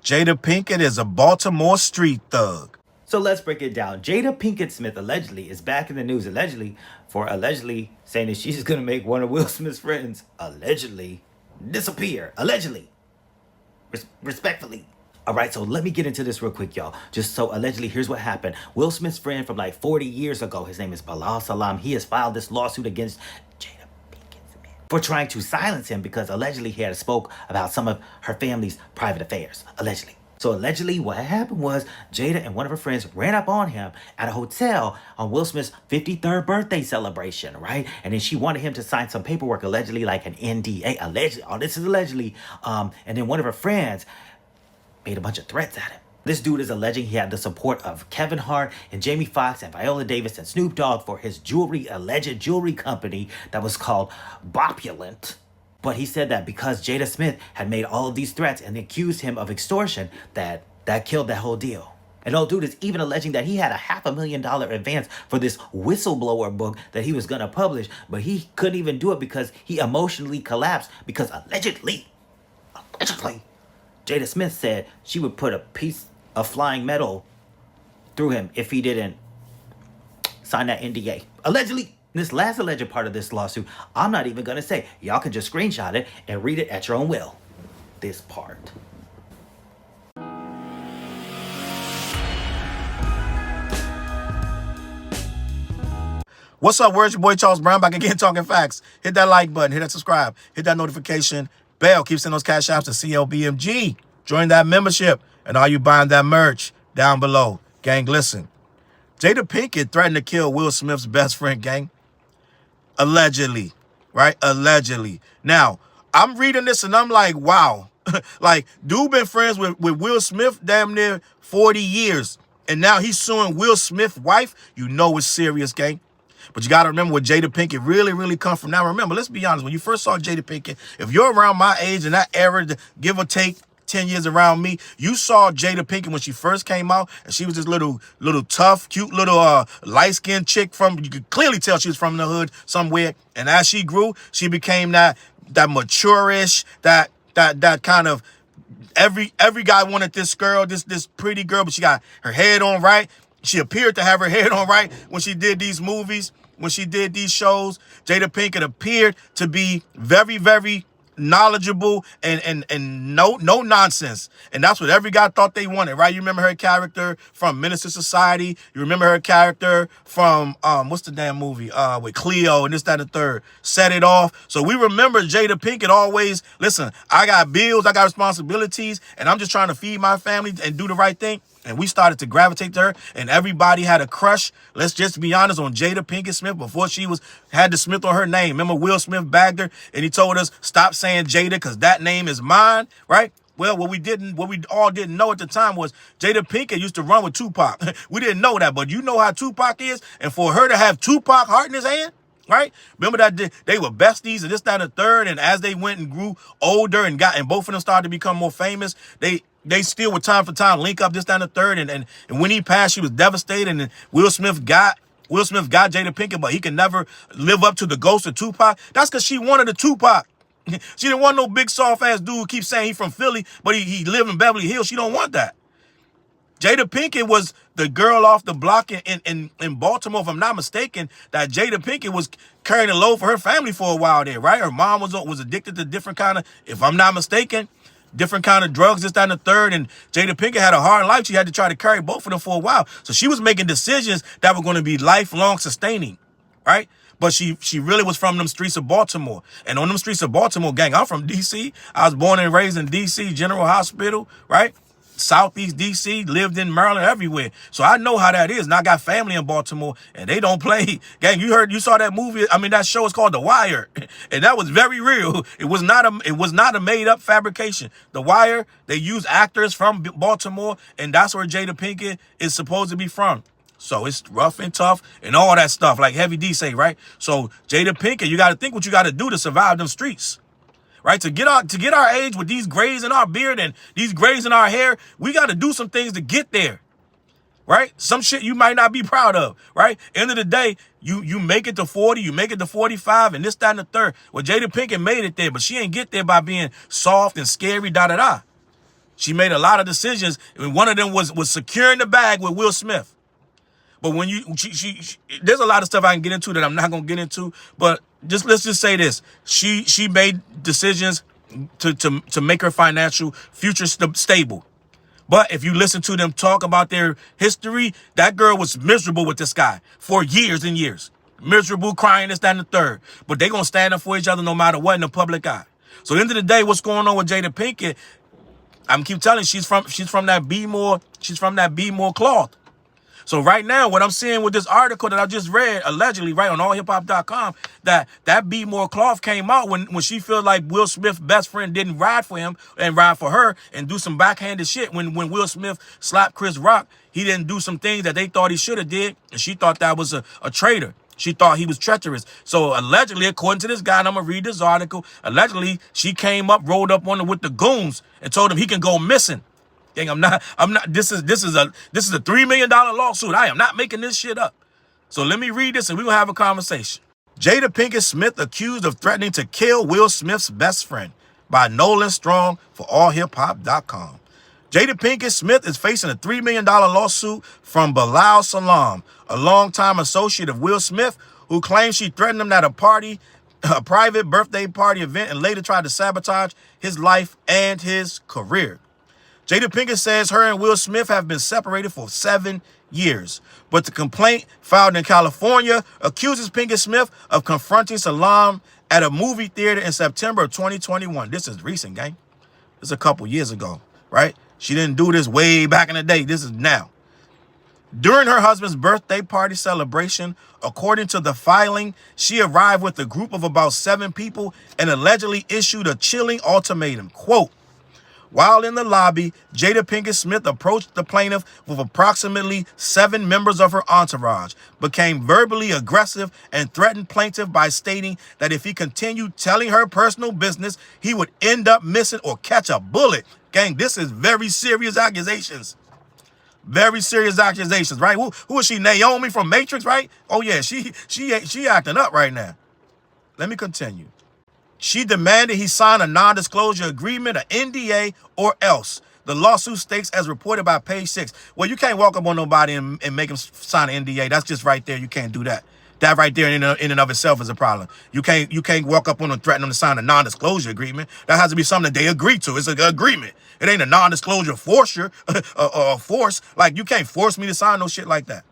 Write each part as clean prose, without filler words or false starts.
Jada Pinkett is a Baltimore street thug. So let's break it down. Jada Pinkett Smith allegedly is back in the news for saying that she's going to make one of Will Smith's friends allegedly disappear. Allegedly. Respectfully. All right, so let me get into this real quick, y'all. Just so allegedly, here's what happened. Will Smith's friend from like 40 years ago, his name is Bilal Salam. He has filed this lawsuit against Jada Pinkett Smith for trying to silence him because allegedly he had spoke about some of her family's private affairs. Allegedly. So allegedly what happened was Jada and one of her friends ran up on him at a hotel on Will Smith's 53rd birthday celebration, right? And then she wanted him to sign some paperwork, allegedly like an NDA, allegedly, all this is allegedly. And then one of her friends made a bunch of threats at him. This dude is alleging he had the support of Kevin Hart and Jamie Foxx and Viola Davis and Snoop Dogg for his alleged jewelry company that was called Bopulent. But he said that because Jada Smith had made all of these threats and accused him of extortion, that killed that whole deal. And old dude is even alleging that he had a $500,000 advance for this whistleblower book that he was going to publish, but he couldn't even do it because he emotionally collapsed because allegedly, Jada Smith said she would put a piece of flying metal through him if he didn't sign that NDA. Allegedly. This last alleged part of this lawsuit, I'm not even going to say. Y'all can just screenshot it and read it at your own will. This part. What's up, words? Your boy Challz Brown back again talking facts. Hit that like button, hit that subscribe, hit that notification bell. Keep sending those cash apps to CLBMG. Join that membership. And all you buying that merch down below. Gang, listen. Jada Pinkett threatened to kill Will Smith's best friend, gang. Allegedly, right? Allegedly. Now, I'm reading this and I'm like, wow. Like, dude been friends with Will Smith damn near 40 years. And now he's suing Will Smith's wife. You know it's serious, gang. But you got to remember where Jada Pinkett really come from. Now, remember, let's be honest. When you first saw Jada Pinkett, if you're around my age in that era, give or take 10 years around me, you saw Jada Pinkett when she first came out, and she was this little tough, cute little light-skinned chick from, you could clearly tell she was from the hood somewhere. And as she grew, she became that mature-ish, that kind of, every guy wanted this girl, this pretty girl, but she got her head on right. She appeared to have her head on right when she did these movies, when she did these shows. Jada Pinkett appeared to be very knowledgeable and no nonsense. And that's what every guy thought they wanted, right? You remember her character from Menace to Society. You remember her character from what's the damn movie with Cleo and this, that, and the third. Set It Off. So we remember Jada Pinkett always, listen, I got bills, I got responsibilities, and I'm just trying to feed my family and do the right thing. And we started to gravitate to her, and everybody had a crush, let's just be honest, on Jada Pinkett Smith before she had the Smith on her name. Remember Will Smith bagged her, and he told us, stop saying Jada because that name is mine, right? Well, what we all didn't know at the time was Jada Pinkett used to run with Tupac. We didn't know that, but you know how Tupac is, and for her to have Tupac heart in his hand, right? Remember that they were besties and this, that, and the third, and as they went and grew older and both of them started to become more famous, they still would time for time link up this, that, and the third, and when he passed, she was devastated, and Will Smith got Jada Pinkett, but he could never live up to the ghost of Tupac. That's because she wanted a Tupac. She didn't want no big soft-ass dude who keeps saying he's from Philly, but he lived in Beverly Hills. She don't want that. Jada Pinkett was the girl off the block in Baltimore, if I'm not mistaken, that Jada Pinkett was carrying a load for her family for a while there, right? Her mom was addicted to different kind of, if I'm not mistaken, different kind of drugs, this, that, and the third. And Jada Pinkett had a hard life. She had to try to carry both of them for a while. So she was making decisions that were going to be lifelong sustaining, right? But she really was from them streets of Baltimore. And on them streets of Baltimore, gang, I'm from D.C. I was born and raised in D.C., General Hospital, right? Southeast D.C., lived in Maryland, everywhere. So I know how that is. And I got family in Baltimore, and they don't play. Gang, you saw that movie. I mean, that show is called The Wire, and that was very real. It was not a made-up fabrication. The Wire, they use actors from Baltimore, and that's where Jada Pinkett is supposed to be from. So it's rough and tough and all that stuff, like Heavy D say, right? So Jada Pinkett, you got to think what you got to do to survive them streets. Right, to get our age with these grays in our beard and these grays in our hair, we got to do some things to get there, right? Some shit you might not be proud of, right? End of the day, you make it to 40, you make it to 45, and this, that, and the third. Well, Jada Pinkett made it there, but she ain't get there by being soft and scary, da-da-da. She made a lot of decisions, and one of them was securing the bag with Will Smith. But when there's a lot of stuff I can get into that I'm not gonna get into. But let's just say this: she made decisions to make her financial future stable. But if you listen to them talk about their history, that girl was miserable with this guy for years and years. Miserable, crying, this, that, and the third. But they gonna stand up for each other no matter what in the public eye. So at the end of the day, what's going on with Jada Pinkett? I'm keep telling you, she's from that Be More cloth. So right now, what I'm seeing with this article that I just read, allegedly, right, on allhiphop.com, that Be More cloth came out when she felt like Will Smith's best friend didn't ride for him and ride for her and do some backhanded shit. When Will Smith slapped Chris Rock, he didn't do some things that they thought he should have did, and she thought that was a traitor. She thought he was treacherous. So allegedly, according to this guy, and I'm gonna read this article, allegedly, she came up, rolled up on him with the goons and told him he can go missing. Gang, I'm not, this is a $3 million lawsuit. I am not making this shit up. So let me read this and we're gonna have a conversation. Jada Pinkett Smith accused of threatening to kill Will Smith's best friend by Nolan Strong for allhiphop.com. Jada Pinkett Smith is facing a $3 million lawsuit from Bilal Salam, a longtime associate of Will Smith, who claims she threatened him at a private birthday party event, and later tried to sabotage his life and his career. Jada Pinkett says her and Will Smith have been separated for 7 years, but the complaint filed in California accuses Pinkett Smith of confronting Salam at a movie theater in September of 2021. This is recent, gang. This is a couple years ago, right? She didn't do this way back in the day. This is now. During her husband's birthday party celebration, according to the filing, she arrived with a group of about 7 people and allegedly issued a chilling ultimatum. Quote, while in the lobby, Jada Pinkett Smith approached the plaintiff with approximately 7 members of her entourage, became verbally aggressive, and threatened plaintiff by stating that if he continued telling her personal business, he would end up missing or catch a bullet. Gang, this is very serious accusations. Very serious accusations, right? Who is she? Naomi from Matrix, right? Oh yeah, she acting up right now. Let me continue. She demanded he sign a non-disclosure agreement, an NDA, or else. The lawsuit states, as reported by Page 6. Well, you can't walk up on nobody and make them sign an NDA. That's just right there. You can't do that. That right there in and of itself is a problem. You can't walk up on them and threaten them to sign a non-disclosure agreement. That has to be something that they agree to. It's an agreement. It ain't a non-disclosure force. Like, you can't force me to sign no shit like that.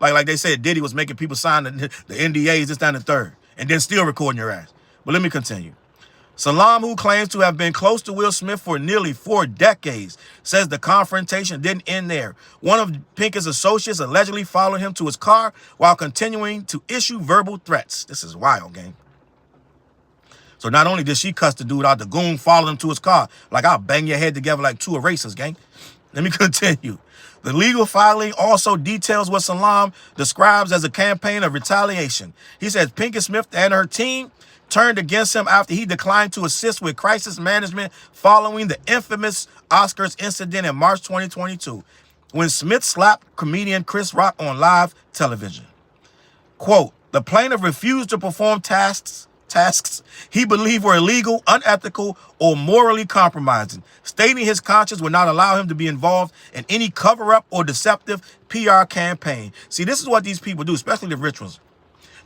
Like they said, Diddy was making people sign the NDAs, this, that, and the third, and then still recording your ass. But let me continue. Salam, who claims to have been close to Will Smith for nearly 4 decades, says the confrontation didn't end there. One of Pinkett's associates allegedly followed him to his car while continuing to issue verbal threats. This is wild, gang. So not only did she cuss the dude out, the goon followed him to his car. Like, I'll bang your head together like 2 erasers, gang. Let me continue. The legal filing also details what Salam describes as a campaign of retaliation. He says Pinkett Smith and her team turned against him after he declined to assist with crisis management following the infamous Oscars incident in March 2022, when Smith slapped comedian Chris Rock on live television. Quote, the plaintiff refused to perform tasks he believed were illegal, unethical, or morally compromising, stating his conscience would not allow him to be involved in any cover-up or deceptive PR campaign. See, this is what these people do, especially the rich ones.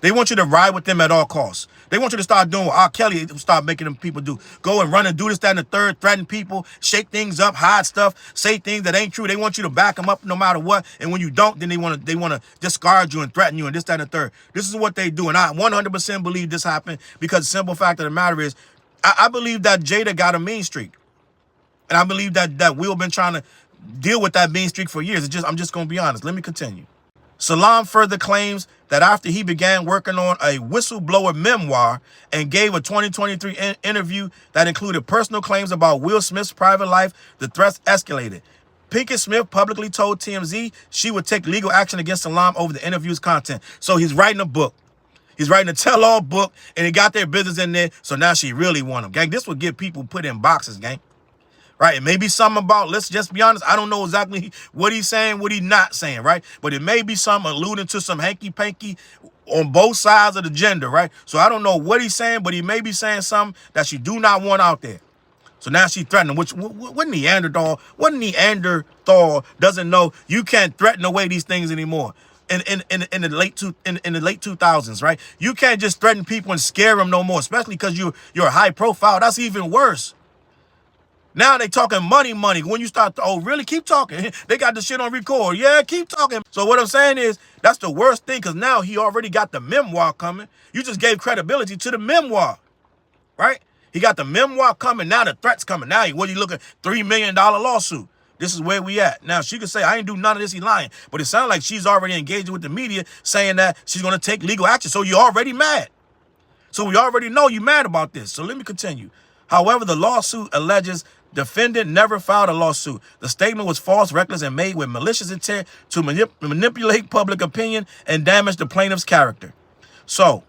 They want you to ride with them at all costs. They want you to start doing what R. Kelly start making them people do. Go and run and do this, that, and the third, threaten people, shake things up, hide stuff, say things that ain't true. They want you to back them up no matter what. And when you don't, then they want to discard you and threaten you and this, that, and the third. This is what they do. And I 100% believe this happened because the simple fact of the matter is, I believe that Jada got a mean streak. And I believe that Will been trying to deal with that mean streak for years. I'm just going to be honest. Let me continue. Salam further claims that after he began working on a whistleblower memoir and gave a 2023 interview that included personal claims about Will Smith's private life, the threats escalated. Pinkett Smith publicly told TMZ she would take legal action against Salam over the interview's content. So he's writing a book. He's writing a tell-all book, and he got their business in there, so now she really want him. Gang, this would get people put in boxes, gang. Right? It may be something about, let's just be honest, I don't know exactly what he's saying, what he's not saying, right? But it may be something alluding to some hanky-panky on both sides of the gender, right? So I don't know what he's saying, but he may be saying something that you do not want out there. So now she threatening, which what Neanderthal doesn't know you can't threaten away these things anymore. In the late 2000s, right? You can't just threaten people and scare them no more, especially because you're high profile. That's even worse. Now they talking money. When you start, oh really? Keep talking. They got the shit on record. Yeah, keep talking. So what I'm saying is that's the worst thing, because now he already got the memoir coming. You just gave credibility to the memoir, right? He got the memoir coming. Now the threats coming. Now what you looking, $3 million lawsuit. This is where we at. Now she could say, I ain't do none of this, he lying. But it sounds like she's already engaging with the media saying that she's going to take legal action. So you're already mad. So we already know you mad about this. So let me continue. However, the lawsuit alleges defendant never filed a lawsuit. The statement was false, reckless, and made with malicious intent to manipulate public opinion and damage the plaintiff's character. So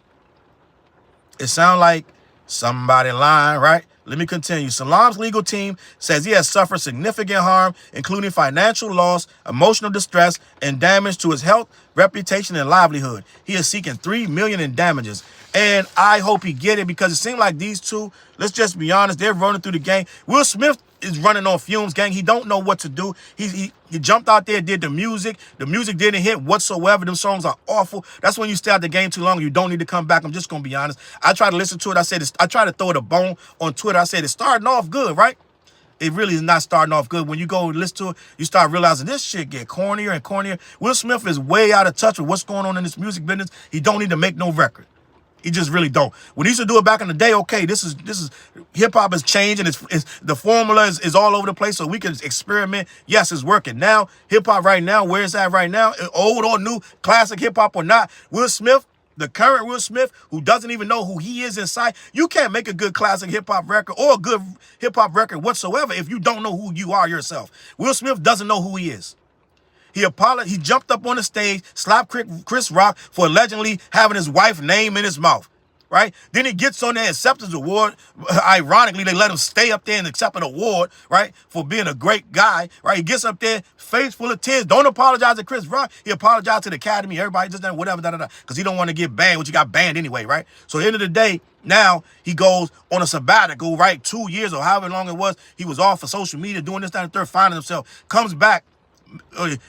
it sounds like somebody lying, right? Let me continue. Salam's legal team says he has suffered significant harm, including financial loss, emotional distress, and damage to his health, reputation, and livelihood. He is seeking $3 million in damages. And I hope he get it, because it seems like these two, let's just be honest, they're running through the game. Will Smith is running on fumes, gang. He don't know what to do. He jumped out there, did the music. The music didn't hit whatsoever. Them songs are awful. That's when you stay out the game too long. You don't need to come back. I'm just going to be honest. I tried to listen to it. I tried to throw it a bone on Twitter. I said, it's starting off good, right? It really is not starting off good. When you go listen to it, you start realizing this shit get cornier and cornier. Will Smith is way out of touch with what's going on in this music business. He don't need to make no record. He just really don't. When he used to do it back in the day, okay, this is hip hop has changed, and it's the formula is all over the place, so we can experiment. Yes, it's working. Now, hip hop right now, where it's at right now, old or new, classic hip hop or not, Will Smith, the current Will Smith, who doesn't even know who he is inside, you can't make a good classic hip hop record or a good hip hop record whatsoever if you don't know who you are yourself. Will Smith doesn't know who he is. He jumped up on the stage, slapped Chris Rock for allegedly having his wife's name in his mouth, right? Then he gets on there, accepts his award. Ironically, they let him stay up there and accept an award, right, for being a great guy, right? He gets up there, face full of tears. Don't apologize to Chris Rock. He apologized to the Academy, everybody, just that, whatever, because he don't want to get banned, which he got banned anyway, right? So at the end of the day, now he goes on a sabbatical, right? 2 years or however long it was. He was off for social media, doing this, that, and the third, finding himself, comes back.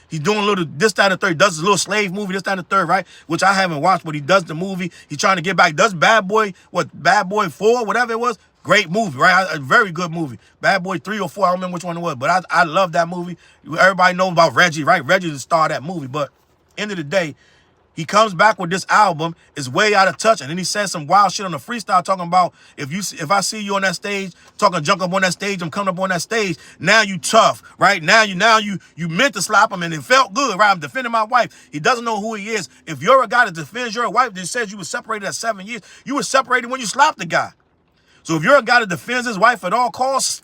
He's doing a little this, that, and the third. Does his little slave movie, this, that, and the third, right? Which I haven't watched, but he does the movie. He's trying to get back. Does Bad Boy 4, whatever it was? Great movie, right? A very good movie. Bad Boy 3 or 4, I don't remember which one it was, but I love that movie. Everybody knows about Reggie, right? Reggie's the star of that movie, but end of the day, he comes back with this album, is way out of touch, and then he says some wild shit on the freestyle talking about if I see you on that stage, talking junk up on that stage, I'm coming up on that stage, now you tough, right? Now you meant to slap him and it felt good, right? I'm defending my wife. He doesn't know who he is. If you're a guy that defends your wife that says you were separated at 7 years, you were separated when you slapped the guy. So if you're a guy that defends his wife at all costs,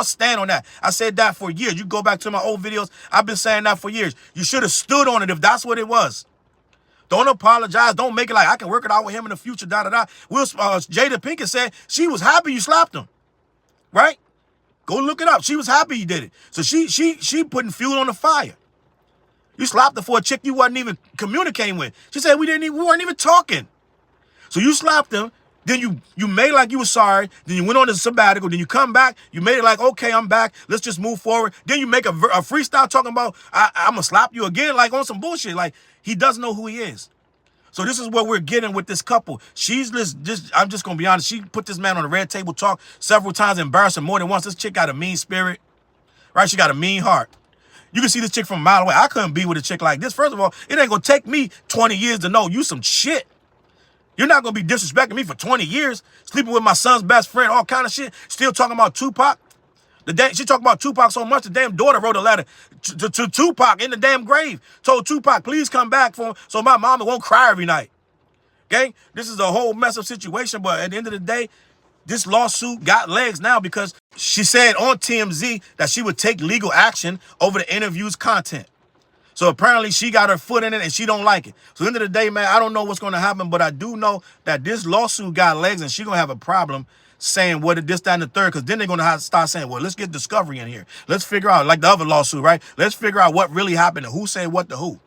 stand on that. I said that for years. You go back to my old videos, I've been saying that for years. You should have stood on it if that's what it was. Don't apologize. Don't make it like I can work it out with him in the future, da-da-da. Jada Pinkett said she was happy you slapped him, right? Go look it up. She was happy you did it. So she putting fuel on the fire. You slapped her for a chick you wasn't even communicating with. She said we weren't even talking. So you slapped him. Then you made like you were sorry. Then you went on a sabbatical. Then you come back. You made it like, okay, I'm back. Let's just move forward. Then you make a freestyle talking about, I'm going to slap you again, like on some bullshit. Like, he doesn't know who he is. So this is what we're getting with this couple. She's just I'm just going to be honest. She put this man on the red table talk several times, embarrassed him more than once. This chick got a mean spirit, right? She got a mean heart. You can see this chick from a mile away. I couldn't be with a chick like this. First of all, it ain't going to take me 20 years to know you some shit. You're not going to be disrespecting me for 20 years, sleeping with my son's best friend, all kind of shit, still talking about Tupac. She talked about Tupac so much, the damn daughter wrote a letter to Tupac in the damn grave. Told Tupac, please come back so my mama won't cry every night. Okay? This is a whole mess up situation, but at the end of the day, this lawsuit got legs now because she said on TMZ that she would take legal action over the interview's content. So apparently she got her foot in it and she don't like it. So at the end of the day, man, I don't know what's going to happen, but I do know that this lawsuit got legs and she's going to have a problem saying what it this, that, and the third, because then they're going to have to start saying, well, let's get discovery in here. Let's figure out, like the other lawsuit, right? Let's figure out what really happened and who said what to who.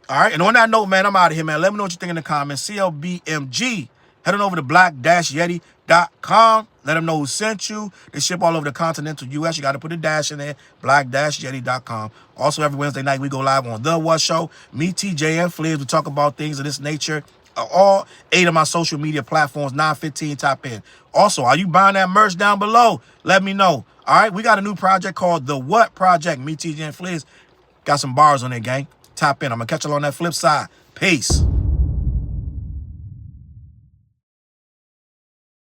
All right, and on that note, man, I'm out of here, man. Let me know what you think in the comments. CLBMG. Head on over to black-yeti.com. Let them know who sent you. They ship all over the continental U.S. You got to put a dash in there, black-yeti.com. Also, every Wednesday night, we go live on The What Show. Me, TJ, and Fliz, we talk about things of this nature. All 8 of my social media platforms, 915, tap in. Also, are you buying that merch down below? Let me know. All right, we got a new project called The What Project. Me, TJ, and Fliz got some bars on there, gang. Tap in. I'm going to catch you on that flip side. Peace.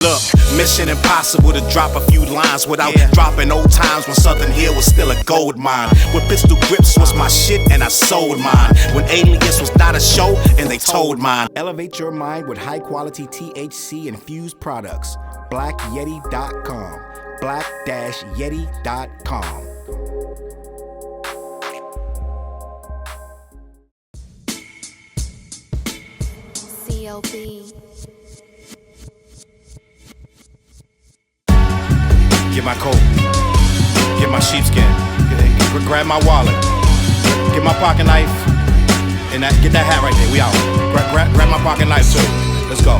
Look, mission impossible to drop a few lines without dropping old times when Southern Hill was still a gold mine. When pistol grips was my shit and I sold mine. When Alias was not a show and they told mine. Elevate your mind with high quality THC infused products. BlackYeti.com. Black-Yeti.com. CLB. Get my coat, get my sheepskin, grab my wallet, get my pocket knife, and get that hat right there. We out. Grab my pocket knife too. Let's go.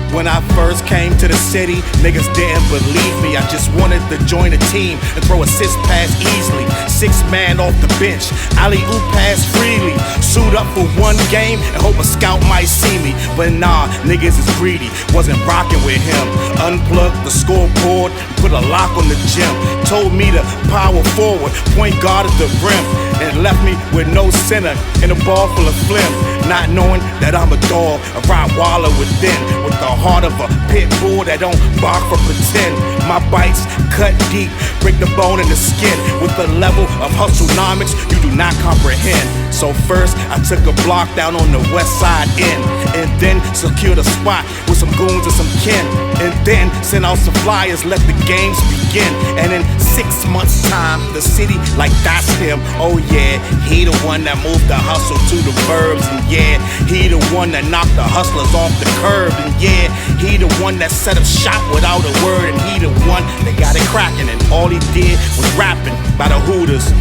When I first came to the city, niggas didn't believe me. I just wanted to join a team and throw assist pass easily. 6 man off the bench, alley-oop pass freely. Suit up for one game and hope a scout might see me. But nah, niggas is greedy, wasn't rocking with him. Unplugged the scoreboard, put a lock on the gym. Told me to power forward, point guard at the rim. And left me with no center and a ball full of phlegm. Not knowing that I'm a dog, a Rottweiler within. With the heart of a pit bull that don't bark for pretend. My bites cut deep, break the bone and the skin. With the level of hustlenomics you do not comprehend. So first I took a block down on the west side end, and then secured a spot with some goons and some kin. And then sent out some flyers, let the games begin. And in 6 months time, the city like that's him. Oh yeah, he the one that moved the hustle to the burbs. And yeah, he the one that knocked the hustlers off the curb. And yeah, he the one that set up shop without a word. And he the one that got it cracking. And all he did was rapping by the Hooters.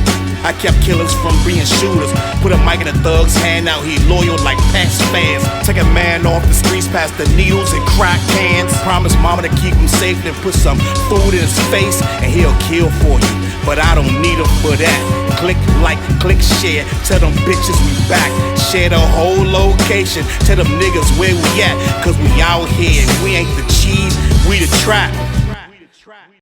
I kept killers from being shooters. Put a mic in a thug's hand, now he loyal like past fans. Take a man off the streets past the needles and crack cans. Promise mama to keep him safe and put some food in his face, and he'll kill for you. But I don't need him for that. Click like, click share. Tell them bitches we back. Share the whole location. Tell them niggas where we at. Cause we out here and we ain't the cheese, we the trap.